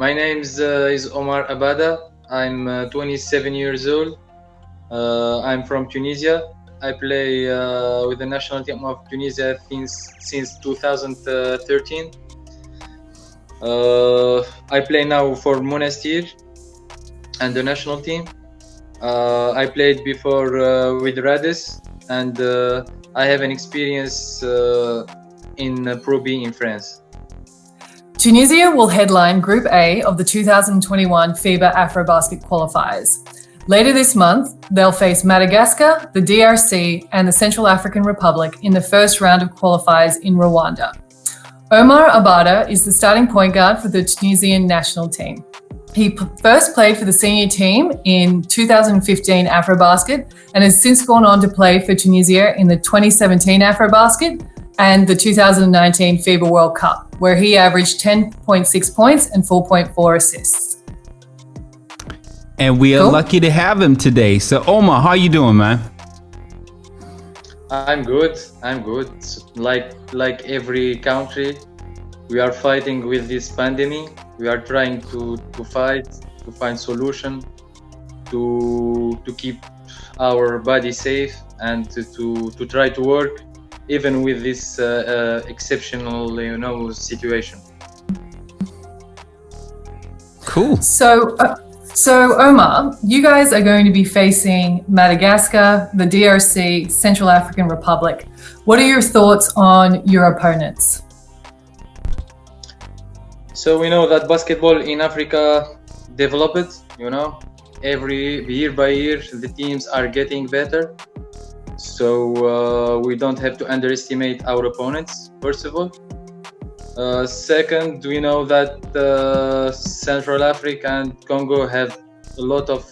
My name is Omar Abada. I'm 27 years old. I'm from Tunisia. I play with the national team of Tunisia since 2013. I play now for Monastir and the national team. I played before with Rades, and I have an experience in Pro B in France. Tunisia will headline Group A of the 2021 FIBA Afrobasket qualifiers. Later this month, they'll face Madagascar, the DRC, and the Central African Republic in the first round of qualifiers in Rwanda. Omar Abada is the starting point guard for the Tunisian national team. He first played for the senior team in 2015 Afrobasket and has since gone on to play for Tunisia in the 2017 Afrobasket and the 2019 FIBA World Cup, where he averaged 10.6 points and 4.4 assists. And we are lucky to have him today. So Omar, how you doing, man? I'm good. Like every country, we are fighting with this pandemic. We are trying to fight, to find solution, to keep our body safe, and to try to work even with this exceptional, situation. Cool. So Omar, you guys are going to be facing Madagascar, the DRC, Central African Republic. What are your thoughts on your opponents? So we know that basketball in Africa developed, every year by year, the teams are getting better. So we don't have to underestimate our opponents, first of all. Second, we know that Central Africa and Congo have a lot of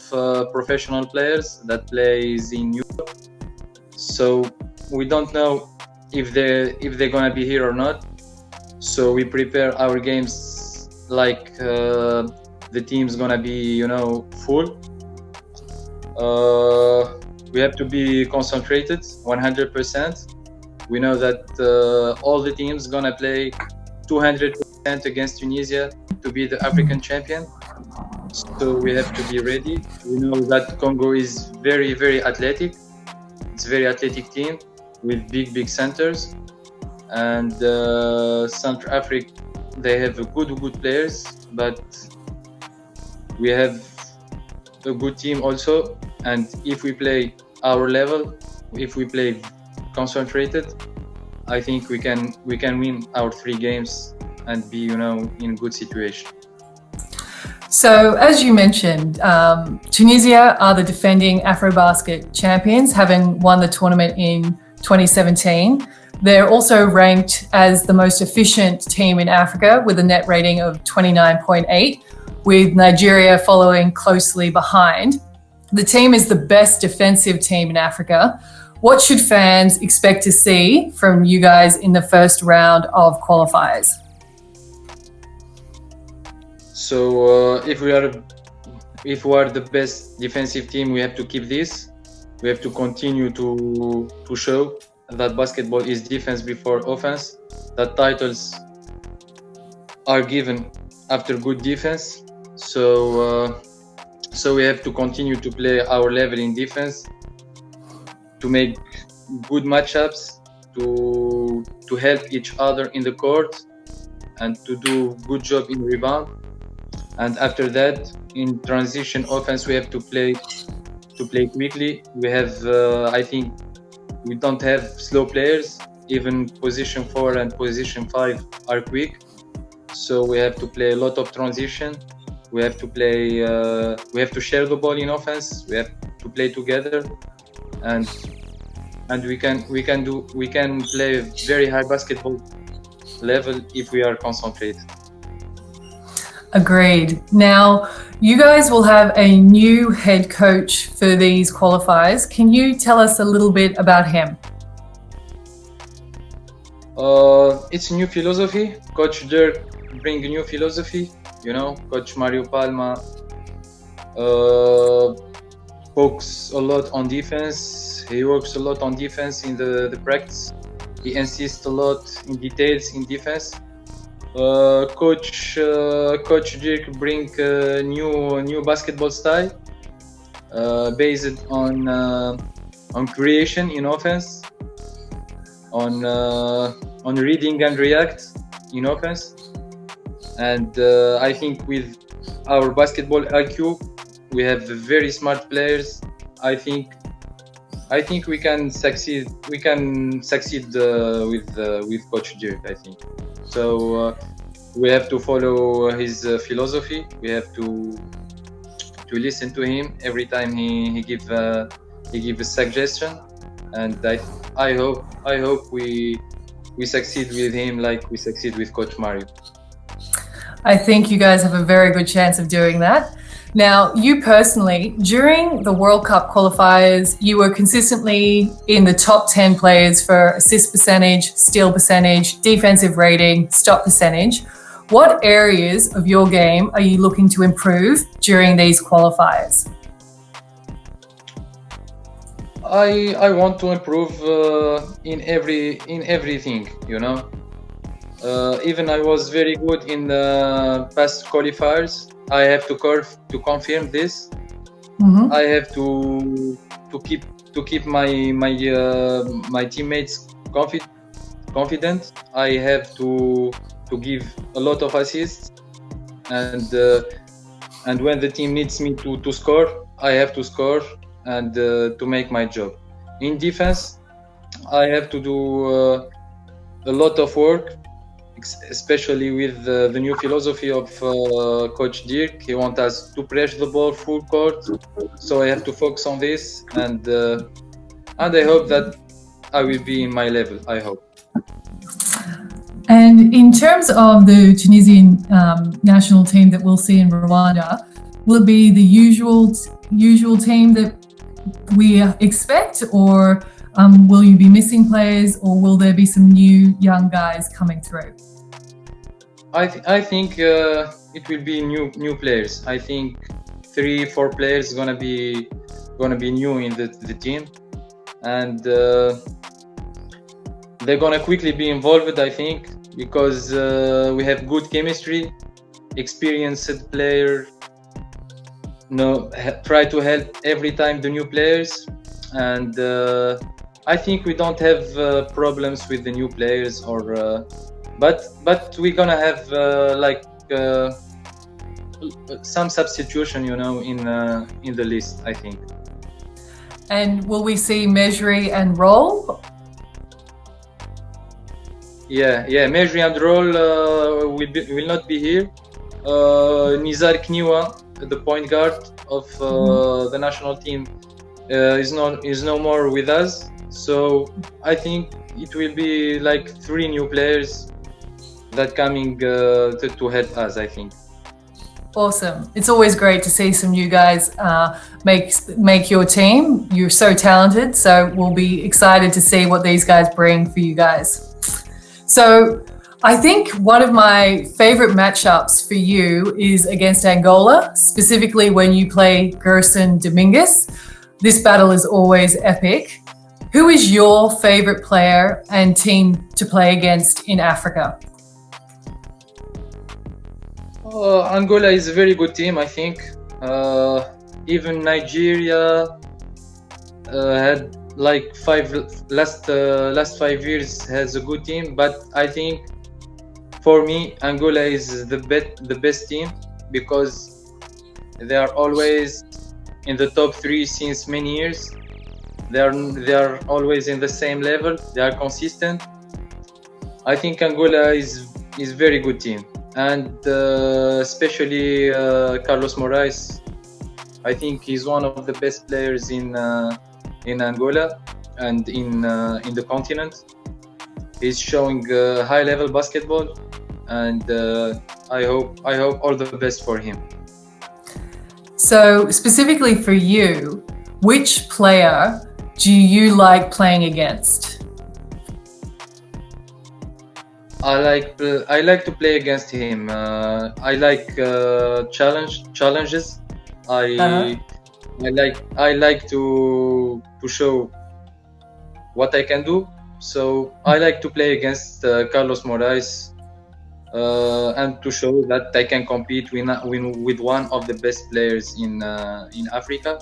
professional players that plays in Europe. So we don't know if they're gonna be here or not. So we prepare our games like the team's gonna be, full. We have to be concentrated 100%. We know that all the teams gonna play 200% against Tunisia to be the African champion. So we have to be ready. We know that Congo is very, very athletic. It's a very athletic team with big centers. And Central Africa, they have good players, but we have a good team also. And if we play our level, if we play concentrated, I think we can win our 3 games and be, in good situation. So as you mentioned, Tunisia are the defending Afrobasket champions, having won the tournament in 2017. They're also ranked as the most efficient team in Africa with a net rating of 29.8, with Nigeria following closely behind. The team is the best defensive team in Africa. What should fans expect to see from you guys in the first round of qualifiers? So if we are the best defensive team, we have to keep this. We have to continue to show that basketball is defense before offense, that titles are given after good defense. So we have to continue to play our level in defense, to make good matchups, to help each other in the court, and to do good job in rebound. And after that, in transition offense, we have to play quickly. We have, I think, we don't have slow players. Even position 4 and position 5 are quick. So we have to play a lot of transition. We have to play. We have to share the ball in offense. We have to play together, and we can play very high basketball level if we are concentrated. Agreed. Now, you guys will have a new head coach for these qualifiers. Can you tell us a little bit about him? It's a new philosophy. Coach Dirk bring a new philosophy. Coach Mario Palma focus a lot on defense. He works a lot on defense in the practice. He insists a lot in details in defense. Coach Dirk bring new basketball style based on creation in offense, on reading and react in offense, and I think with our basketball IQ, we have very smart players. I think we can succeed. We can succeed with Coach Dirk. I think so. We have to follow his philosophy. We have to listen to him every time he give a suggestion, and I hope we succeed with him like we succeed with Coach Mario. I think you guys have a very good chance of doing that. Now, you personally, during the World Cup qualifiers, you were consistently in the top 10 players for assist percentage, steal percentage, defensive rating, stop percentage. What areas of your game are you looking to improve during these qualifiers? I want to improve in everything, you know. Even I was very good in the past qualifiers. I have to confirm this. Mm-hmm. I have to keep my teammates confident. I have to give a lot of assists, and when the team needs me to score, I have to score and to make my job. In defense, I have to do a lot of work, especially with the new philosophy of Coach Dirk. He wants us to press the ball full court, so I have to focus on this, and I hope that I will be in my level. I hope. And in terms of the Tunisian national team that we'll see in Rwanda, will it be the usual team that we expect, or will you be missing players, or will there be some new young guys coming through? I think it will be new players. I think 3-4 players gonna be new in the team, and they're gonna quickly be involved. I think because we have good chemistry, experienced player. Try to help every time the new players, and I think we don't have problems with the new players, or but we're gonna have some substitution, you know, in the list, I think. And will we see Mejri and Roll? Yeah, Mejri and Roll will not be here. Nizar Kniwa, the point guard of the national team, is no more with us. So I think it will be like 3 new players that coming to help us, I think. Awesome. It's always great to see some new guys make your team. You're so talented, so we'll be excited to see what these guys bring for you guys. So I think one of my favorite matchups for you is against Angola, specifically when you play Gerson Dominguez. This battle is always epic. Who is your favorite player and team to play against in Africa? Angola is a very good team, I think. Even Nigeria had like last 5 years has a good team, but I think for me Angola is the best team because they are always in the top 3 since many years. They are always in the same level. They are consistent. I think Angola is very good team, and especially Carlos Moraes. I think he's one of the best players in Angola and in the continent. He's showing high level basketball, and I hope all the best for him. So specifically for you, which player do you like playing against? I like to play against him. I like challenges. I like to show what I can do. So I like to play against Carlos Moraes. and to show that I can compete with one of the best players in Africa.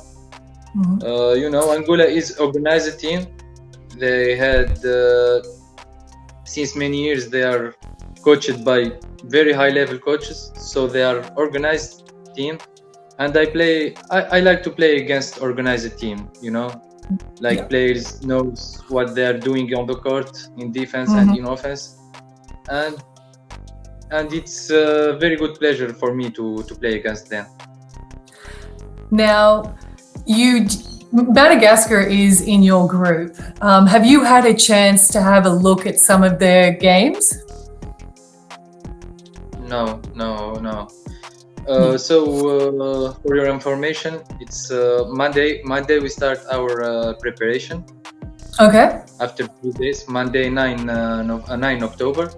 Angola is organized team. They had since many years they are coached by very high level coaches, so they are organized team. And I like to play against organized team. Players knows what they are doing on the court in defense and in offense, and it's a very good pleasure for me to play against them. Now, Madagascar is in your group. Have you had a chance to have a look at some of their games? No. So for your information, it's Monday we start our preparation. Okay. After 2 days, Monday 9 October.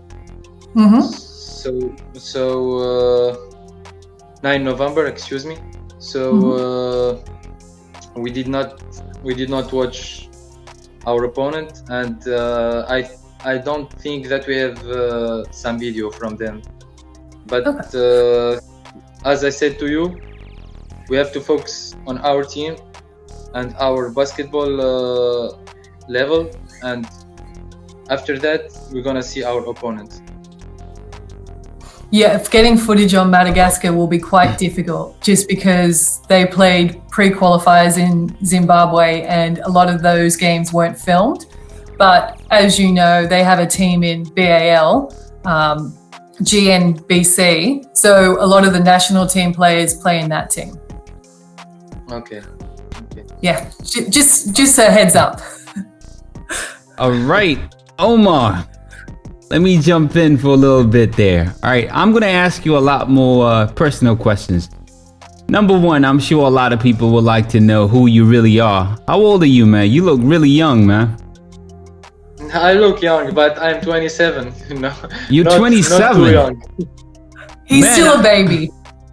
So 9 November, excuse me. So we did not watch our opponent, and I don't think that we have some video from them. But as I said to you, we have to focus on our team and our basketball level, and after that we're gonna see our opponent. Yeah, getting footage on Madagascar will be quite difficult just because they played pre-qualifiers in Zimbabwe and a lot of those games weren't filmed. But as you know, they have a team in BAL, GNBC, so a lot of the national team players play in that team. Okay. Yeah, just a heads up. All right, Omar, let me jump in for a little bit there. All right, I'm going to ask you a lot more personal questions. Number one, I'm sure a lot of people would like to know who you really are. How old are you, man? You look really young, man. I look young, but I'm 27. You're 27? Not too young. He's still a baby.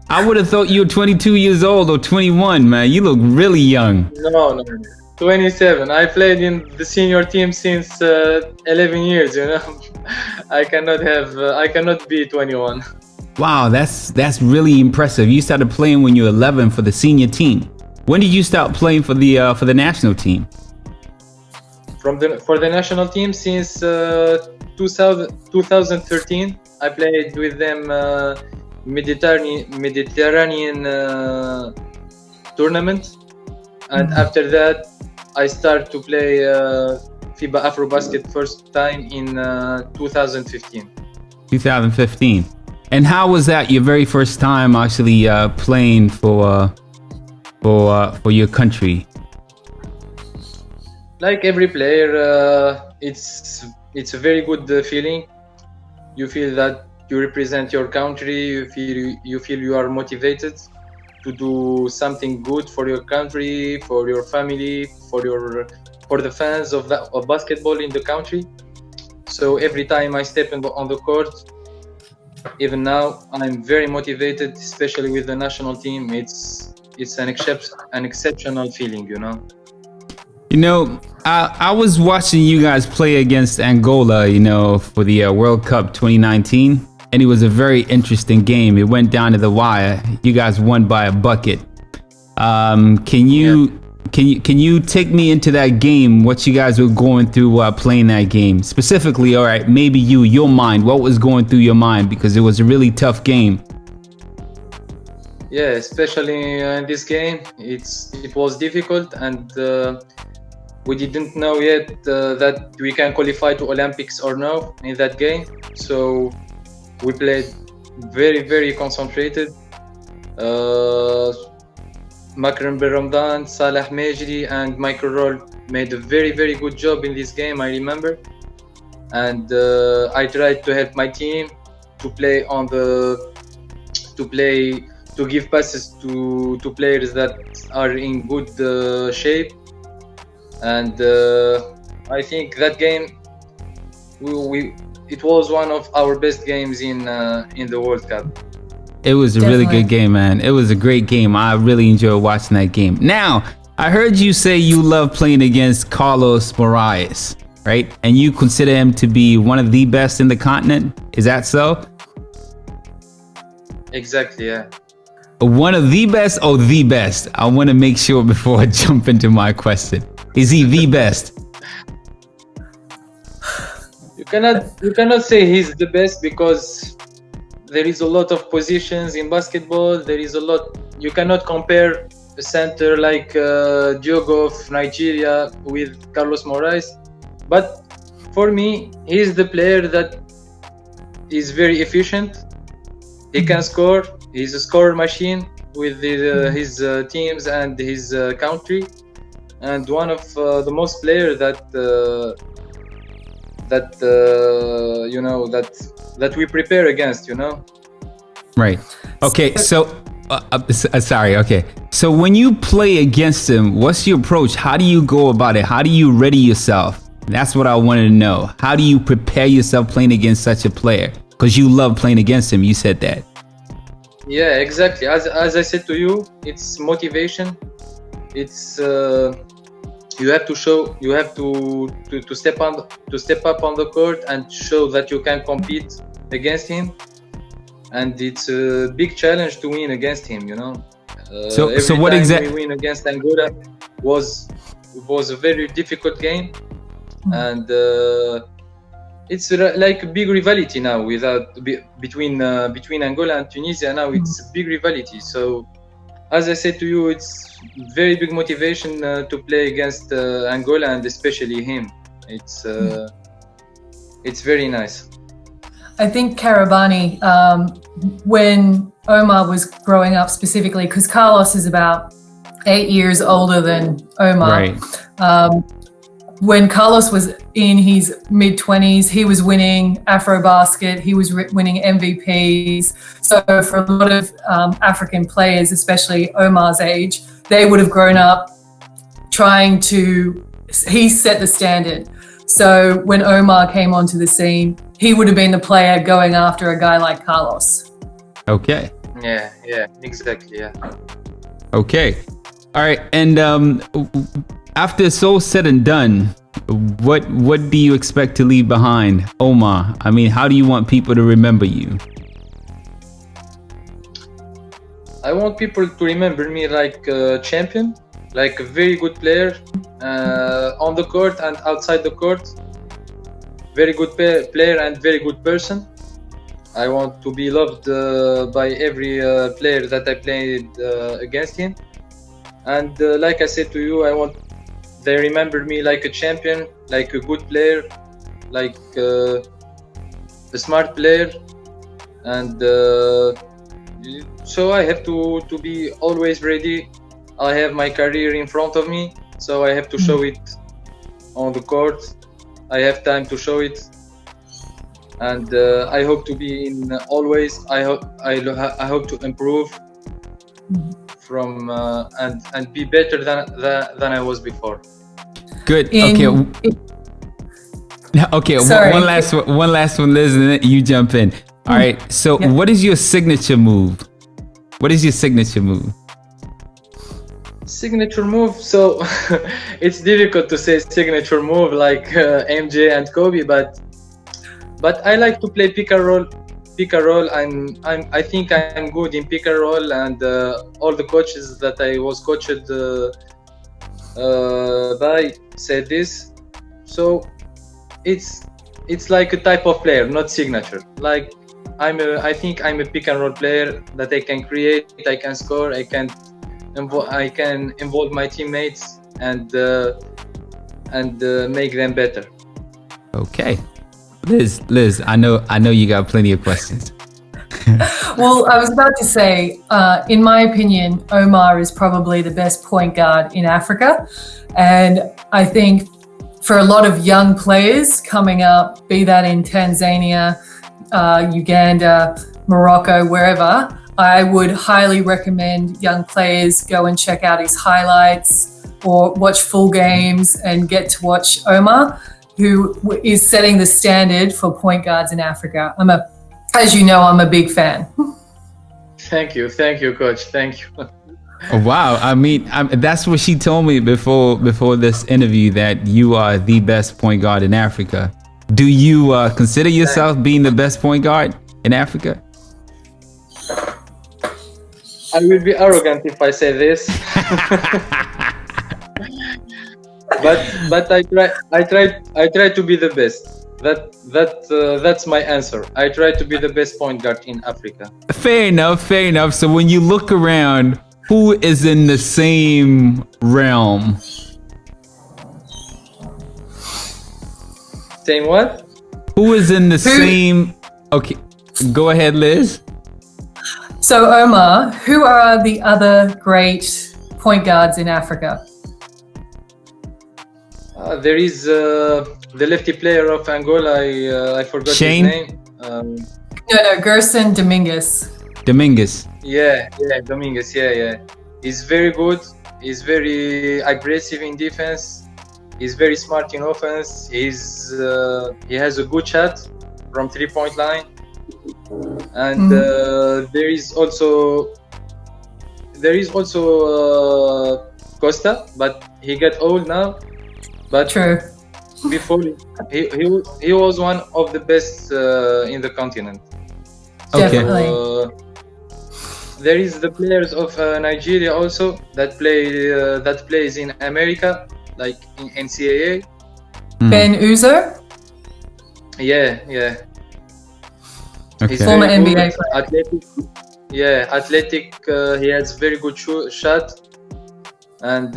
I would have thought you were 22 years old or 21, man. You look really young. No. 27. I played in the senior team since 11 years. I cannot be 21. Wow, that's really impressive. You started playing when you were 11 for the senior team. When did you start playing for the national team? For the national team since 2013. I played with them Mediterranean tournament, and after that I started to play FIBA Afrobasket first time in 2015. 2015. And how was that your very first time actually playing for your country? Like every player, it's a very good feeling. You feel that you represent your country. You feel you are motivated to do something good for your country, for your family, for the fans of basketball in the country. So every time I step on the court, even now, I'm very motivated, especially with the national team. It's an exceptional feeling, I was watching you guys play against Angola, for the World Cup 2019, and it was a very interesting game. It went down to the wire. You guys won by a bucket. Can you take me into that game? What you guys were going through playing that game specifically? All right, maybe your mind. What was going through your mind, because it was a really tough game. Yeah, especially in this game, it was difficult, and we didn't know yet that we can qualify to Olympics or no in that game. So we played very, very concentrated. Makram Beramdan, Salah Mejri, and Michael Roll made a very, very good job in this game, I remember. And I tried to help my team to play to give passes to players that are in good shape. And I think that game, it was one of our best games in the World Cup. It was a really good game, man. It was a great game. I really enjoyed watching that game. Now, I heard you say you love playing against Carlos Moraes, right? And you consider him to be one of the best in the continent. Is that so? Exactly, yeah. One of the best or the best? I want to make sure before I jump into my question. Is he the best? You cannot say he's the best because there is a lot of positions in basketball. There is a lot. You cannot compare a center like Diogo of Nigeria with Carlos Moraes. But for me, he's the player that is very efficient. He can score. He's a scorer machine with his teams and his country, and one of the most players that you know that we prepare against. You know. Right. Okay. So, sorry. Okay. So when you play against him, what's your approach? How do you go about it? How do you ready yourself? That's what I wanted to know. How do you prepare yourself playing against such a player? Because you love playing against him. You said that. Yeah, exactly. As I said to you, it's motivation. It's you have to show. You have to step up on the court and show that you can compete against him. And it's a big challenge to win against him. You know. So what exactly? We win against Angola was a very difficult game, and it's like a big rivalry now between Angola and Tunisia. Now it's a big rivalry. So, as I said to you, it's very big motivation to play against Angola and especially him. It's very nice. I think Karabani, when Omar was growing up specifically, because Carlos is about 8 years older than Omar. Right. When Carlos was in his mid-20s, he was winning Afrobasket, he was winning MVPs. So for a lot of African players, especially Omar's age, they would have grown up he set the standard. So when Omar came onto the scene, he would have been the player going after a guy like Carlos. Okay. Yeah, exactly, yeah. Okay. All right. And after it's all said and done, what do you expect to leave behind, Omar? I mean, how do you want people to remember you? I want people to remember me like a champion, like a very good player on the court and outside the court. Very good player and very good person. I want to be loved by every player that I played against him. And like I said to you, they remember me like a champion, like a good player, like a smart player. And so I have to be always ready. I have my career in front of me, so I have to show it on the court. I have time to show it, and I hope to be in always. I hope to improve from and be better than I was before. Good. Okay. Sorry. One last one, Liz, and then you jump in. All right. So, What is your signature move? What is your signature move? Signature move. So it's difficult to say signature move like MJ and Kobe, but I like to play pick and roll. I think I'm good in pick and roll, and all the coaches that I was coached by said this. So it's like a type of player, not signature. Like I think I'm a pick and roll player that I can create, I can score, I can involve my teammates and make them better. Okay, Liz, I know you got plenty of questions. Well, I was about to say, in my opinion, Omar is probably the best point guard in Africa. And I think for a lot of young players coming up, be that in Tanzania, Uganda, Morocco, wherever, I would highly recommend young players go and check out his highlights or watch full games and get to watch Omar, who is setting the standard for point guards in Africa. As you know, I'm a big fan. Thank you, coach. Thank you. Wow. I mean, that's what she told me before this interview, that you are the best point guard in Africa. Do you consider yourself being the best point guard in Africa? I will be arrogant if I say this. but I try to be the best. That's my answer. I try to be the best point guard in Africa. Fair enough. So when you look around, who is in the same realm? Same what? Who is in the same? Okay, go ahead, Liz. So Omar, who are the other great point guards in Africa? There is the lefty player of Angola. I forgot Shane? his name. No, Gerson Dominguez. Yeah, Dominguez. Yeah. He's very good. He's very aggressive in defense. He's very smart in offense. He has a good shot from 3-point line. And there is also Costa, but he got old now. But True. before he was one of the best in the continent. Okay. Definitely. There is the players of Nigeria also that plays in America, like in NCAA. Ben Uzo, Yeah. Okay. He's former very NBA good, player. athletic. He has very good shot, and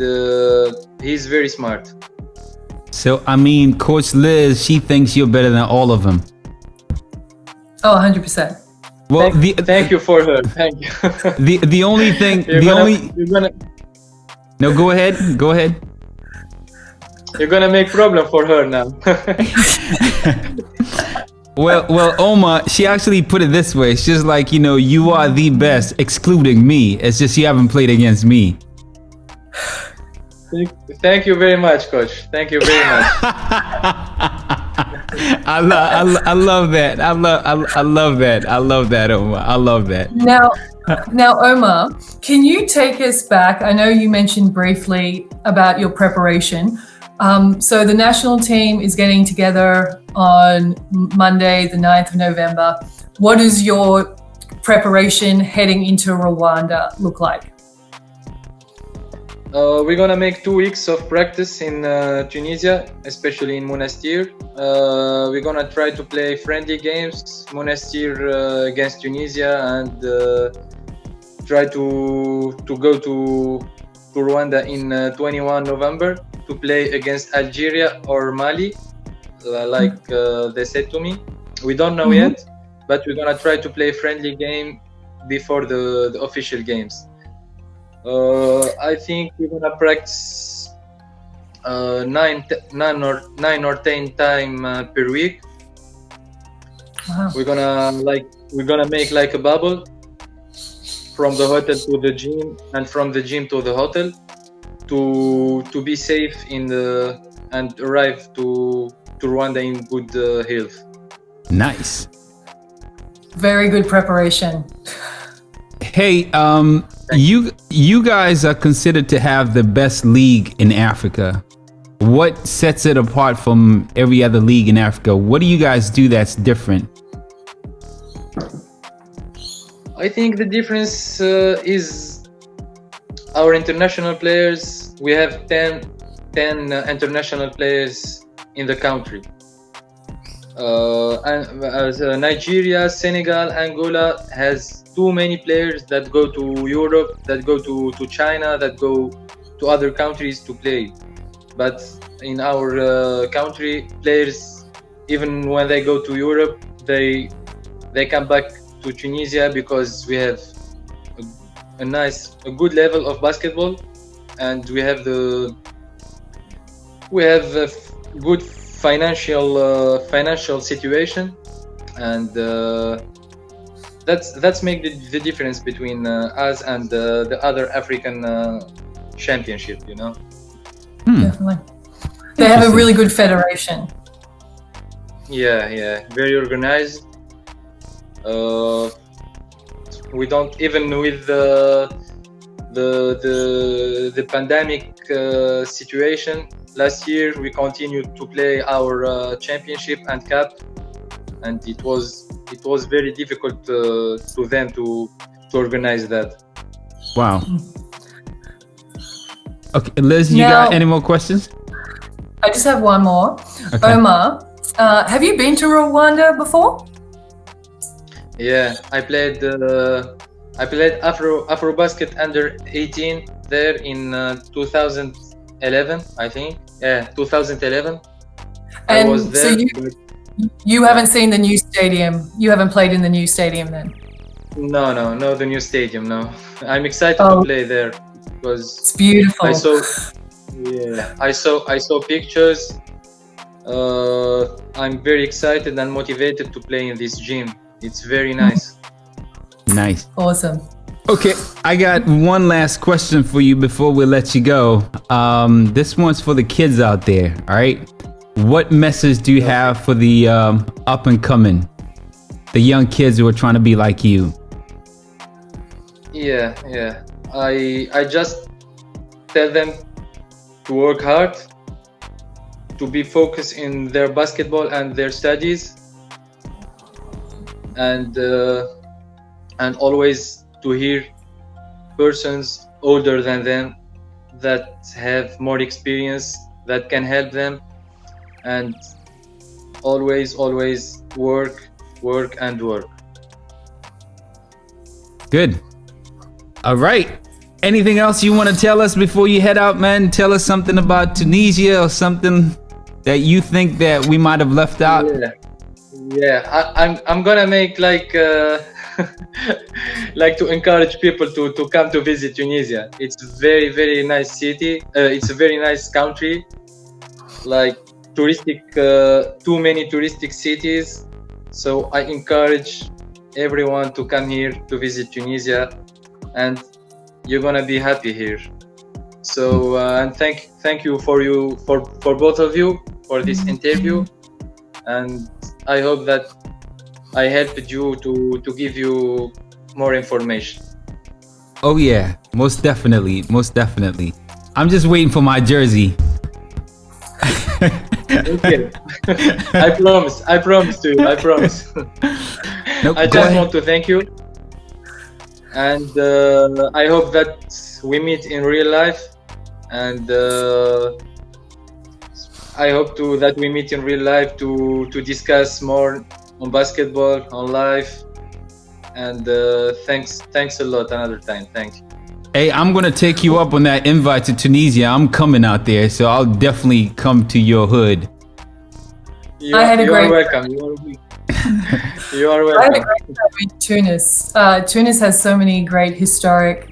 he's very smart. So I mean, Coach Liz, she thinks you're better than all of them. Oh, 100%. Well, Thank you for her. Thank you. the only thing, No, go ahead. You're gonna make problem for her now. Well, Oma, she actually put it this way. She's like, you are the best, excluding me. It's just you haven't played against me. Thank you very much, Coach. Thank you very much. I love that. I love that, Oma. I love that. Now, Omar, can you take us back? I know you mentioned briefly about your preparation. So the national team is getting together on Monday, the 9th of November. What does your preparation heading into Rwanda look like? We're gonna make 2 weeks of practice in Tunisia, especially in Monastir. We're gonna try to play friendly games, Monastir against Tunisia, and try to go to Rwanda in 21 November to play against Algeria or Mali, like they said to me. We don't know yet, but we're gonna try to play a friendly game before the official games. I think we're gonna practice 9 or 10 times per week. Wow. We're gonna make like a bubble from the hotel to the gym and from the gym to the hotel to be safe and arrive to Rwanda in good health. Nice. Very good preparation. Hey, you guys are considered to have the best league in Africa. What sets it apart from every other league in Africa? What do you guys do that's different? I think the difference is our international players. We have 10 international players in the country. And Nigeria, Senegal, Angola has too many players that go to Europe, that go to China, that go to other countries to play. But in our country, players, even when they go to Europe, they come back to Tunisia because we have a good level of basketball, and we have a good financial situation, and that's make the difference between us and the other African championship. Definitely. They have a really good federation. Yeah, very organized. We don't, even with the pandemic situation. Last year we continued to play our championship and cup, and it was very difficult to them to organize that. Wow. Okay, Liz, you got any more questions? I just have one more. Okay. Omar, have you been to Rwanda before? Yeah, I played Afrobasket under 18 there in 2011, I think. Yeah, 2011. I was And there. so you haven't seen the new stadium. You haven't played in the new stadium then? No, the new stadium. No, I'm excited to play there because It's beautiful. I saw pictures. I'm very excited and motivated to play in this gym. It's very nice. Nice. Awesome. Okay, I got one last question for you before we let you go. This one's for the kids out there, all right? What message do you have for the up and coming, the young kids who are trying to be like you? Yeah. I just tell them to work hard, to be focused in their basketball and their studies, and always to hear persons older than them that have more experience that can help them, and always work. Good. All right. Anything else you want to tell us before you head out, man? Tell us something about Tunisia or something that you think that we might have left out. I'm gonna make like like to encourage people to come to visit Tunisia. It's a very nice city. It's a very nice country. Like touristic, too many touristic cities. So I encourage everyone to come here to visit Tunisia, and you're gonna be happy here. So and thank you for both of you for this interview, and I hope that I helped you to give you more information. Oh yeah, most definitely. I'm just waiting for my jersey. Okay. I promise to you. I promise. Nope, I just want to thank you, and I hope that we meet in real life, and I hope that we meet in real life to discuss more on basketball, on life, and thanks a lot another time. Thank you. Hey, I'm gonna take you up on that invite to Tunisia. I'm coming out there, so I'll definitely come to your hood. You are welcome. You are welcome. I had a great time in Tunis. Tunis has so many great historic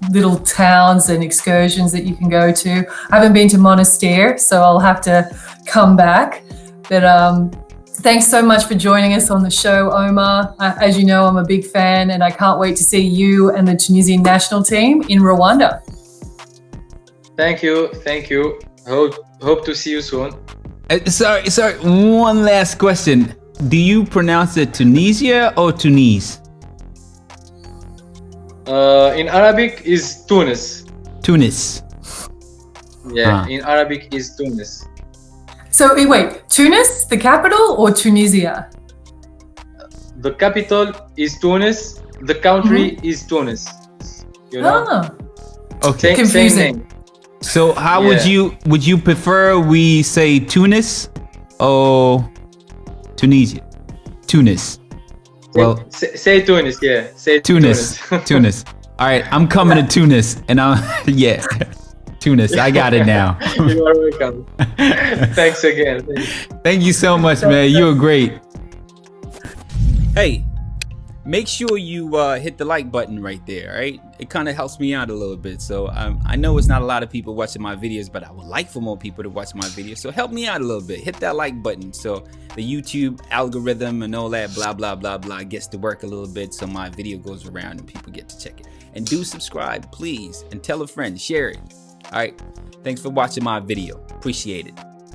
little towns and excursions that you can go to. I haven't been to Monastir, so I'll have to come back. But thanks so much for joining us on the show, Omar. As you know, I'm a big fan, and I can't wait to see you and the Tunisian national team in Rwanda. Thank you. Hope to see you soon. Sorry. One last question. Do you pronounce it Tunisia or Tunis? In Arabic is Tunis. Tunis. Yeah, in Arabic is Tunis. So wait, Tunis, the capital, or Tunisia? The capital is Tunis. The country is Tunis. You know? Okay. Confusing. Same name. So how would you prefer we say Tunis or Tunisia? Tunis. Well, say Tunis. Yeah, say Tunis. Tunis. All right, I'm coming to Tunis, and Tunis. I got it now. You are welcome. Thanks again. Thank you so much, man. You were great. Hey, make sure you hit the like button right there, right? It kind of helps me out a little bit. So I know it's not a lot of people watching my videos, but I would like for more people to watch my videos. So help me out a little bit. Hit that like button so the YouTube algorithm and all that blah, blah, blah, blah gets to work a little bit so my video goes around and people get to check it. And do subscribe, please. And tell a friend. Share it. All right. Thanks for watching my video. Appreciate it.